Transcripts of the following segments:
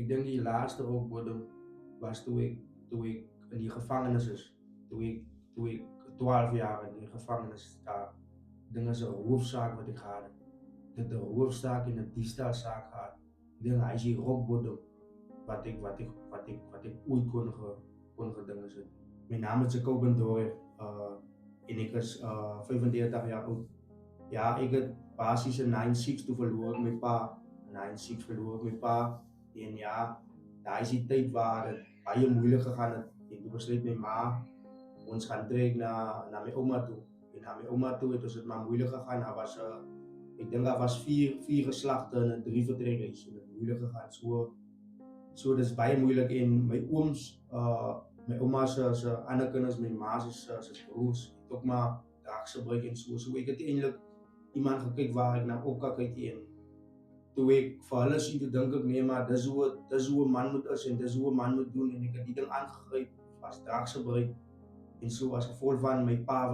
Ik denk die laatste rookbodem was toen ik in die gevangenis is. Toen ik 12 jaar in die gevangenis sta. Dingen is een hoofdzaak wat ik had. De hoofdzaak in de diefstalzaak had. Ik denk hij is die rookbodem wat ik ooit kon gedingen zijn. Mijn naam is Jacob Bendoor en ik is 35 jaar oud. Ja, ik heb basis in 9-6 toen verloor ik mijn pa. 9-6 verloor ik mijn pa. En ja, daar is die tijd waar het baie moeilijk gegaan het. En toen besloot mijn ma ons gaan trekken naar mijn oma toe. En naar mijn oma toe het was het maar moeilijk gegaan. Ik denk dat was vier geslachten en 3 vertrekkers. En het moeilijk gegaan. So dat is baie moeilijk. En mijn ooms, mijn oma's andere kinders, mijn ma's broers, het ook maar draaggebruik en zo. So ik heb eindelijk iemand gekeken waar ik naar op kan kijken. En toen ik voor hulle zie, toen denk ik, nee, maar dis hoe 'n man moet is en dis hoe 'n man moet doen. En ik heb die ding aangegryp as draaggebruik. En so as gevolg van my pa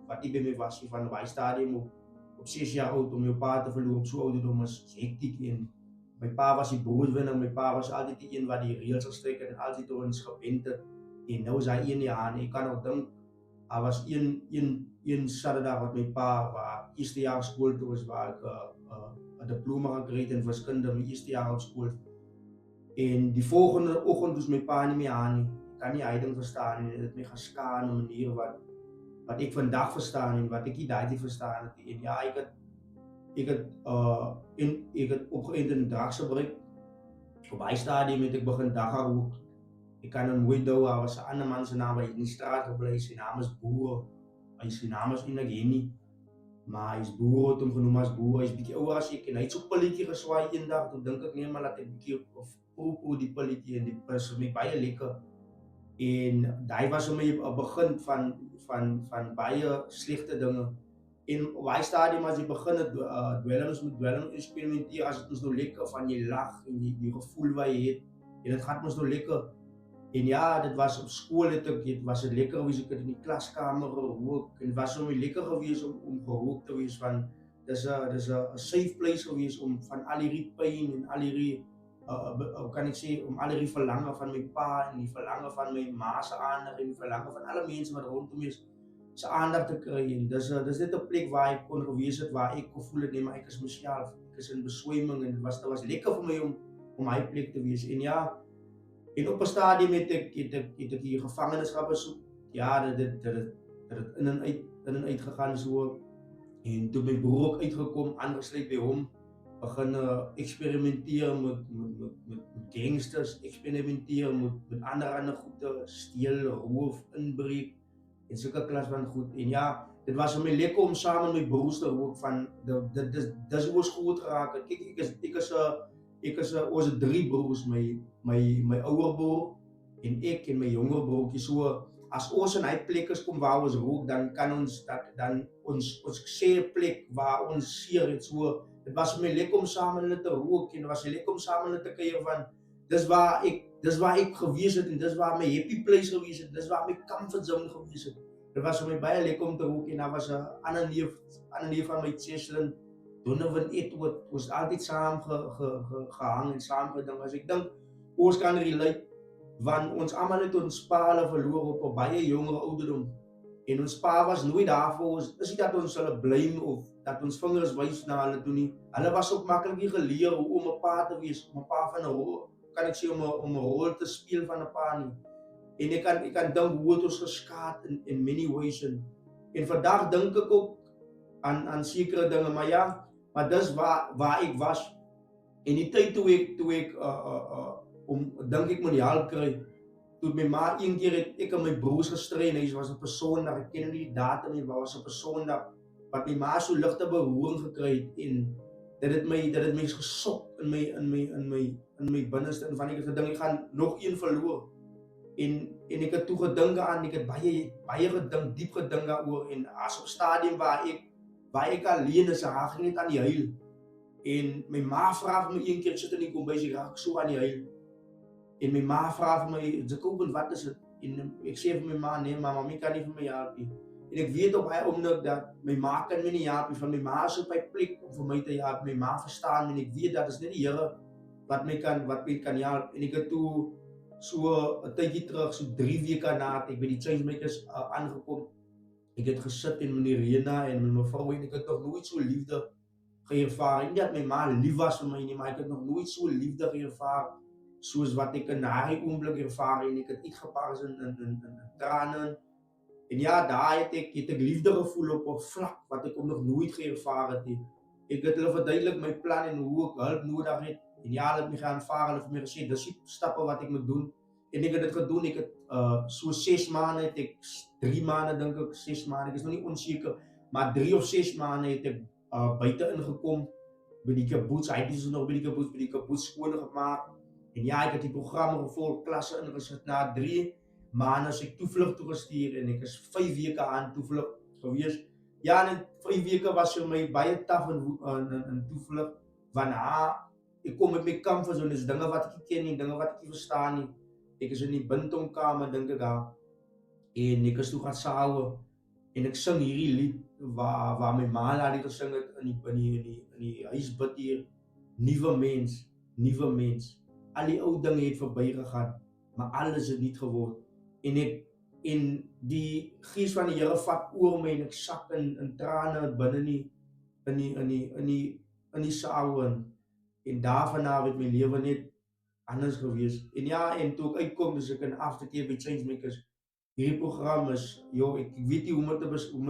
wat nie by my was nie, van by stadium op 6 jaar oud om jou pa te verloor op so ouderdom is hektiek. En my pa was die broodwinner, my pa was altyd die een wat die reëls gestrek het en altyd oor ons gewend het. En nou is hy 1 jaar en ek kan nog dink, daar was een Saterdag wat my pa waar eerste jaar skool toe was waar ek 'n diploma gekry het in wiskunde my eerste jaar op skool. En die volgende oggend was my pa nie meer aan nie. Ek kan nie hy ding verstaan nie. Dit het my geskaar in 'n manier wat ek vandag verstaan en wat ek nie daai tyd verstaan het nie. En ja, ek het opgeënt in dragsgebruik. Op daai stadium het ek begin dagga rook. Ek kan hom nooit onthou, daar was 'n ander man se naam wat in die straat gebly, sy naam is Boer. Sy naam is eintlik Henny, maar hy's Boer, het hom genoem as Boer. Hy's bietjie ouer as ek en hy het so 'n pilletjie geswaai eendag. Toe dink ek nee, maar laat ek bietjie of proe die pilletjie en dit was vir my baie lekker. En daai was vir my 'n begin van baie slegte dinge. En op daai stadium as jy begin het dwelm eksperimenteer, as dit mos nou lekker van jy lag en die gevoel wat jy het en dit gaan mos nou lekker. En ja, dit was op skool was dit lekker gewees, ek het in die klaskamer gerook en dit was vir my lekker gewees om gerook te wees van dis 'n safe place gewees om van al hierdie pyn en al hierdie hoe kan ek sê, om al hierdie verlange van my pa en die verlange van my ma se aandag en die verlange van alle mense wat rondom is se aandag te kry. En dis net 'n plek waar ek kon gewees het waar ek gevoel het nee, maar ek is mosiaal, ek is in beswyming en dit was lekker vir my om hy plek te wees. En ja, en op 'n stadium het ek die gevangenskap besoek. Ja, dit het in en uit gegaan so. En toe my broer ook uitgekom, aangesluit by hom, begin eksperimenteer met gangsters, eksperimenteer met ander goede, steel, roof, inbreek en sulke klas van goed. En ja, dit was vir my lekker om saam met my broers te rook van dis hoe ons groot geraak het. Kyk, ons het 3 broers, my ouer broer en ek en my jonger broertjie. So as ons in hy plekke kom waar ons rook, dan kan ons ons sê 'n plek waar ons seer het. So dit was vir my lekker om saam met hulle te rook en dit was lekker om saam met hulle te kuier van dis waar ek gewees het en dis waar my happy place gewees het. Dis waar my comfort zone gewees het. Dit was vir my baie lekker om te rook en daar was 'n ander neef van my Cheslin, Donovan Edward, ons het altyd saam gehang en saam geding. As ek dink ons kan relate want ons almal het ons pa verloor op 'n baie jonger ouderdom. En ons pa was nooit daar vir ons. Is nie dat ons hulle blame of dat ons vingers wys na hulle toe nie. Hulle was ook maklik nie geleer hoe om 'n pa te wees, om 'n pa van 'n rol, kan ek sê om 'n rol te speel van 'n pa nie. En ek kan dink hoe het ons geskaad in many ways en vandag dink ek ook aan sekere dinge, maar ja, maar dis waar ek was. En die tyd toe ek dink ek moet die hulp kry. Toe my ma een keer het ek en my broers gestry en hy was op 'n Sondag, ek ken nie die datum nie, maar was op 'n Sondag wat my ma so ligte beroering gekry het en dit het my gesok in my binneste en van ek het gedink ek gaan nog een verloor. En ek het toe gedink aan, ek het baie gedink, diep gedink daaroor en as op stadium waar ek alleen is, raak ek net aan die huil. En my ma vra vir my een keer, ek sit in die kombuis, ek raak so aan die huil. En my ma vra vir my, Jacob, wat is dit? En ek sê vir my ma, nee, maar mami kan nie vir my help nie. En ek weet op baie oomblik dat my ma kan my nie help nie, van my ma is op my plek om vir my te help. My ma verstaan my en ek weet dat is net die Here wat my kan help. En ek het toe so 'n tydjie terug, so 3 weke na het ek by die Changemakers aangekom. Ek het gesit en meneer Rena en met my vrou en ek het nog nooit so liefde geërvaar. Nie dat my ma lief was vir my nie, maar ek het nog nooit so liefde geërvaar soos wat ek in daardie oomblik ervaar en ek het uitgebars in trane. En ja, daar het ek liefde gevoel op 'n vlak wat ek nog nooit geërvaar het nie. Ek het hulle verduidelik my plan en hoe ek hulp nodig het. En ja, hulle het my geaanvaar, hulle het vir my gesê dis die stappe wat ek moet doen. En ek het dit gedoen. Ek het so 6 maande het ek 3 maande dink ek 6 maande. Ek is nog nie onseker, maar 3 of 6 maande het ek buite ingekom by die kibbutz. Hy het nog by die kibbutz skoon gemaak. En ja, ek het die programme gevolg, klasse ingesit. Na 3 maande is ek toevlug toegestuur en ek is 5 weke aan toevlug gewees. Ja, en 5 weke was vir my baie taaf in toevlug, want ek kom met my comfort zone, dis dinge wat ek nie ken nie, dinge wat ek nie verstaan nie. Ek is in die bintomkamer, dink ek daar, en ek is toe gaan sawe, en ek sing hierdie lied, waar my ma daar gesing het, in die huisbid hier, nuwe mens, al die ou dinge het verby gegaan, maar alles het niet geword, en die gees van die Here vat oor my, en ek sak in trane binne in die saal, en daarvan af het my lewe net anders gewees. En ja, en toe ek uitkom, dus ek in Aftercare by Changemakers, hierdie program is, ek weet nie hoe om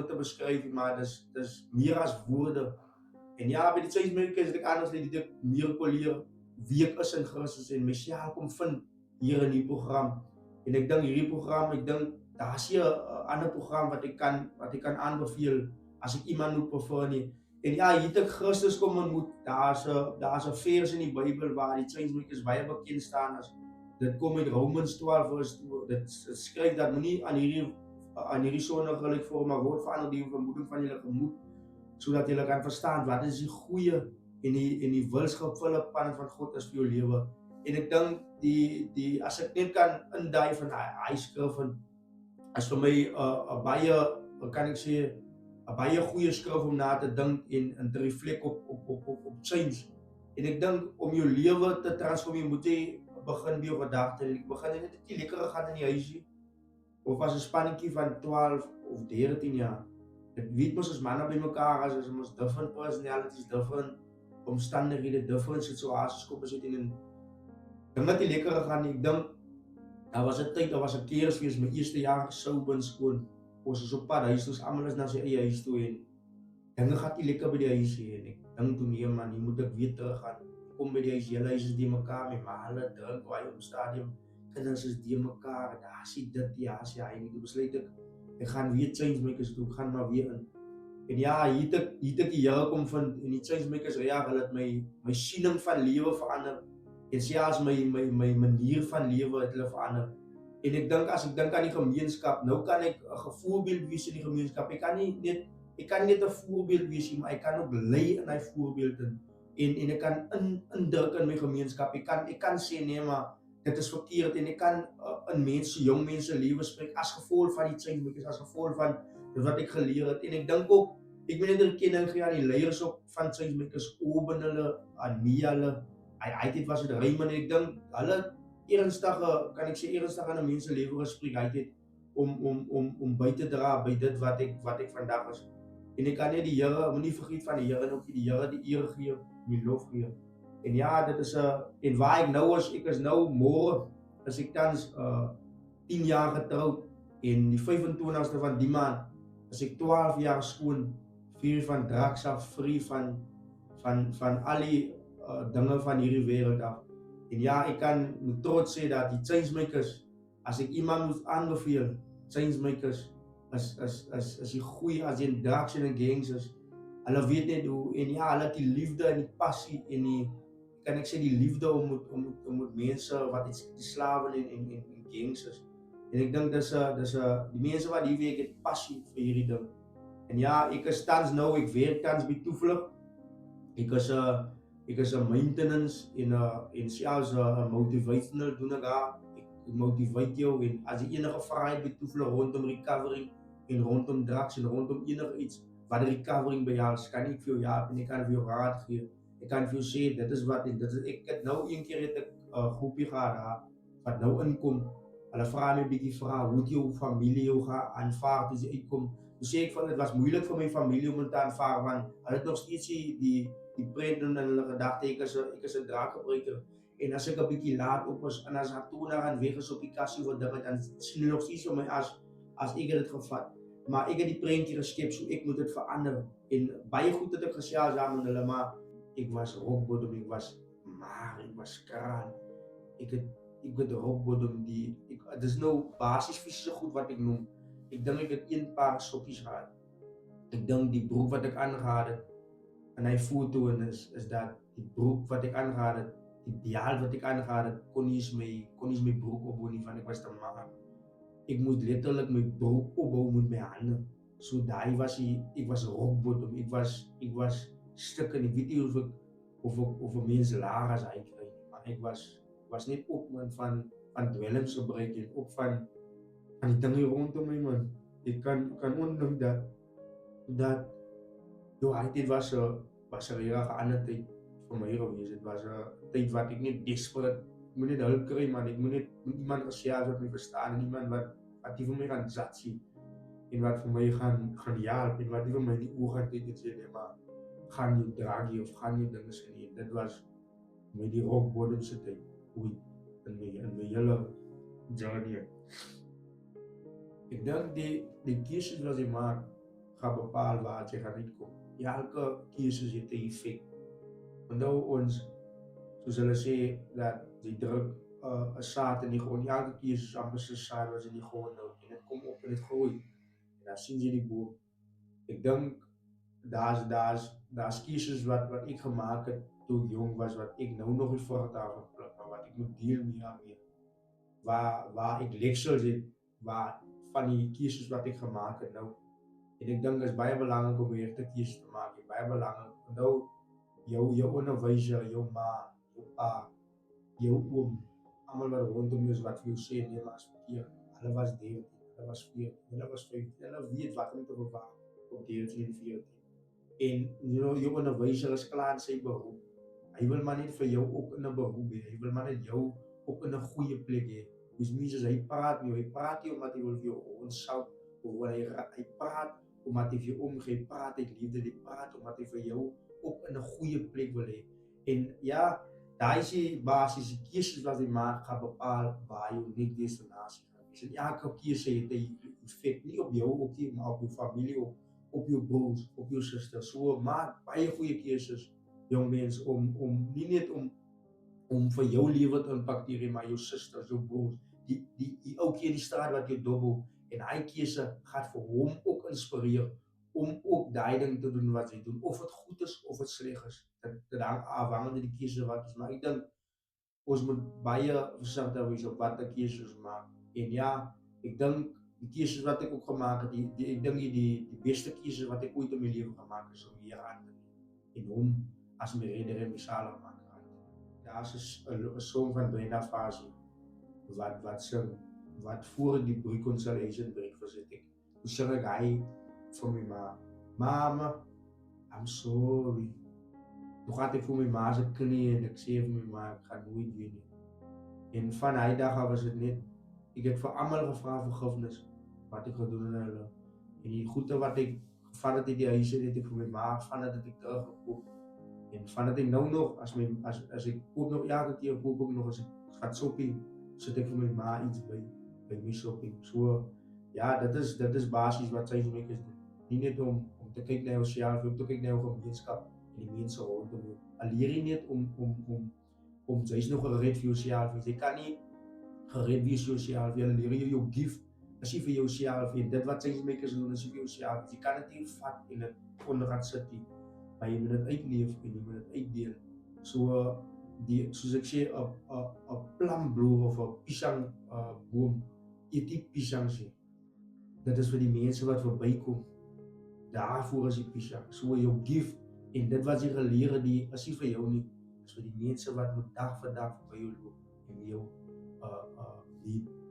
te beskryf, maar dis meer as woorde. En ja, by die Changemakers het ek anders die ek meer kon leer wie ek is in Christus en myself kom vind hier in die program. En ek dink hierdie program, daar is hier 'n ander program wat ek kan aanbeveel as ek iemand moet prefer nie. En ja, hier het ek Christus kom ontmoet. Daar's 'n vers in die Bybel waar die Changemakers baie bekend staan as. Dit kom uit Romans 12 vers 2. Dit skryf dat moenie aan hierdie sondige gelykvormige word verander die vermoeding van julle gemoed, sodat julle kan verstaan wat is die goeie en die wilsgevolle plan van God is vir jou lewe. En ek dink die as ek net kan indui van hy skrif en is vir my 'n baie, kan ek sê, 'n baie goeie skrif om na te dink en te reflek op change. En ek dink om jou lewe te transformeer, moet jy begin by jou gedagte. Ek begin net net lekker gaan in die huisie of as 'n spannetjie van 12 of 13 jaar. Ek weet mos as manne by mekaar as ons different personalities, different omstandighede, different situasies kom besit en dan met die lekker gaan. Ek dink daar was 'n tyd, daar was 'n Kersfees, my eerste jaar Soubin skoon. Ons is op pad huis toe, almal is na sy eie huis toe en dinge gaan nie lekker by die huis hier en ek dink toe nee man, hier moet ek weer terug gaan. Kom by die huis, hele huis is die mekaar, my ma hulle drink baie op stadium. Kinders is die mekaar, daar sien dit, ja, as hy nie toe besluit ek gaan weer Changemakers toe, ek gaan maar weer in. En ja, hier het ek die Here kom vind en die Changemakers, ja, hulle het my siening van lewe verander. En selfs my manier van lewe het hulle verander. En ek dink as ek dink aan die gemeenskap, nou kan ek 'n voorbeeld wees in die gemeenskap. Ek kan nie net 'n voorbeeld wees nie, maar ek kan ook lei in daai voorbeeld en ek kan indruk in my gemeenskap. Ek kan sê nee, maar dit is verkeerd en ek kan in jong mense lewe spreek as gevolg van die Changemakers, as gevolg van wat ek geleer het. En ek dink ook ek moet net erkenning gee aan die leiers op van Changemakers, Oben hulle, Ania hulle. Hy was dit Raymond en ek dink hulle ernstig aan 'n mens se lewe gespreek. Hy het om by te dra by dit wat ek vandag is. En ek kan net die Here, moenie vergeet van die Here en ook die Here die eer gee, die lof gee. En ja, dit is en waar ek nou is, ek is nou môre is ek tans 10 jaar getroud en die 25ste van die maand is ek 12 jaar skoon, vrij van drugs af, vrij van al die dinge van hierdie wêreld af. En ja, ek kan met trots sê dat die Changemakers, as ek iemand moet aanbeveel, Changemakers is die goeie, as die drugs en gangs is. Hulle weet net hoe, en ja, hulle het die liefde en die passie en kan ek sê die liefde om met mense wat die slawe en gangs is. En ek dink die mense wat hier werk het passie vir hierdie ding. En ja, ek is tans nou, ek werk tans by Toevlug. Ek is 'n maintenance en selfs 'n motivational doen ek daar. Ek motiveer jou en as jy enige vrae het by Toevlug rondom recovery en rondom drugs en rondom enige iets wat recovering behels, kan ek vir jou help en ek kan vir jou raad gee. Ek kan vir jou sê dit is wat ek het nou een keer het ek 'n groepie gehad daar wat nou inkom. Hulle vra my 'n bietjie vrae, hoe het jou familie jou aanvaar toe jy uitkom? Toe sê ek van dit was moeilik vir my familie om dit te aanvaar want hulle het nog steeds die prent in hulle gedagte ek is 'n drankgebruiker. En as ek 'n bietjie laat op is en as daar toenaar aan weg is op die kassie wat dinge dan sien hulle nog steeds vir my as ek het dit gevat. Maar ek het die prentjie geskep so ek moet dit verander. En baie goed het ek gesels daar met hulle, maar ek was rock bottom, ek was kraan. Ek het ek het rock bottom dis nou basies fisiese goed wat ek noem. Ek dink ek het een paar sokkies gehad. Ek dink die broek wat ek aangehad het en hy foto en is dat die broek wat ek aangehad het, die diaal wat ek aangehad het, kon nie eens my broek opbou nie want ek was te mager. Ek moet letterlik my broek opbou met my hande. So daai was ek was rock bottom. Ek was stuk en ek weet nie of 'n mens laag as hy kry nie, maar ek was net op man van dwelms gebruik en op van die dinge rondom my man. Ek kan ondink dat dit was 'n regtig ander tyd vir my gewees. Dit was 'n tyd wat ek net desperate ek moet net hulp kry man. Ek moet net iemand gesels wat my verstaan en iemand wat nie vir my gaan zat sien en wat vir my gaan help en wat nie vir my in die oë gaan kyk en sê nee maar gaan jou draggie of gaan jou dinge sê nie. Dit was met die rock bottom se tyd ooit in my hele journey. Ek dink die keuses wat jy maak gaan bepaal waar jy gaan uitkom. Elke keuse het 'n effek. Onthou ons, soos hulle sê dat die druk 'n saad in die grond. Elke keuse is amper so saad wat in die grond nou en dit kom op en dit groei. En dan sien jy die boom. Ek dink daar's keuses wat ek gemaak het toe ek jong was wat ek nou nog nie vrugte daarvan pluk, maar wat ek moet deel mee. Waar ek leksels het waar van die keuses wat ek gemaak het nou. En ek dink dit is baie belangrik om regte keuses te maak. Dit is baie belangrik. Onthou jou onderwyser, jou ma, jou pa, jou oom, almal wat rondom jou is wat vir jou sê nee maar is verkeerd. Hulle was 13, hulle was 14, hulle was 15, hulle weet wat om te verwag op 13 en 14. En jou onderwyser is klaar in sy beroep. Hy wil maar net vir jou ook in 'n beroep hê. Hy wil maar net jou ook in 'n goeie plek hê. Dis nie soos hy praat nie omdat hy wil vir jou onsself of hy praat omdat hy vir jou omgee, praat uit liefde, hy praat omdat hy vir jou ook in 'n goeie plek wil hê. En ja, daai is die basiese keuses wat jy maak gaan bepaal waar jou destinasie gaan wees. En elke keuse het 'n effek nie op jou ook nie, maar op jou familie, op jou broers, op jou susters. So maak baie goeie keuses, jong mens, om nie net om vir jou lewe te impakteer nie, maar jou susters, jou broers, die ouetjie in die straat wat jou dobbel en hy keuse gaan vir hom ook inspireer om ook daai ding te doen wat hy doen, of dit goed is of dit sleg is. Dit hang afhangende die keuse wat ons maak. Ek dink ons moet baie versigtig wees op watter keuses ons maak. En ja, ek dink die keuses wat ek ook gemaak het, ek dink die beste keuses wat ek ooit in my lewe gemaak het is om die Here aan te neem en hom as my redder en my saligmaker. Daar's 'n song van Brenda Fassie wat sing wat voor die reconciliation breakfast het ek. Toe sing ek hy vir my ma. Mama, I'm sorry. Toe gaan ek vir my ma se knie en ek sê vir my ma ek gaan nooit weer nie. En van hy dag af was dit net ek het vir almal gevra vergifnis wat ek gedoen het hulle. En die goede wat ek gevat het uit die huis het ek vir my ma van dit het ek teruggekoop. En van dit ek nou nog as ek koop nog elke keer koop ek nog as ek gaan shopping, sit ek vir my ma iets by my shopping. So ja, dit is basies wat sy vir my is doen. Nie net om te kyk na jouself, om te kyk na jou gemeenskap en die mense rondom jou. Al leer jy net om jy's nog gered vir jouself. Jy kan nie gered wees vir jouself. Jy leer jou gift is nie vir jouself en dit wat sy makers doen is vir jouself. Jy kan dit nie vat en dit onder gaan sit nie. Maar jy moet dit uitleef en jy moet dit uitdeel. So soos ek sê 'n plambloer of 'n pisang boom eet nie pisangs nie. Dit is vir die mense wat verbykom. Daarvoor is die pisang. So jou gift en dit wat jy geleer het, is nie vir jou nie. Dit is vir die mense wat dag vir dag by jou loop en jou lief.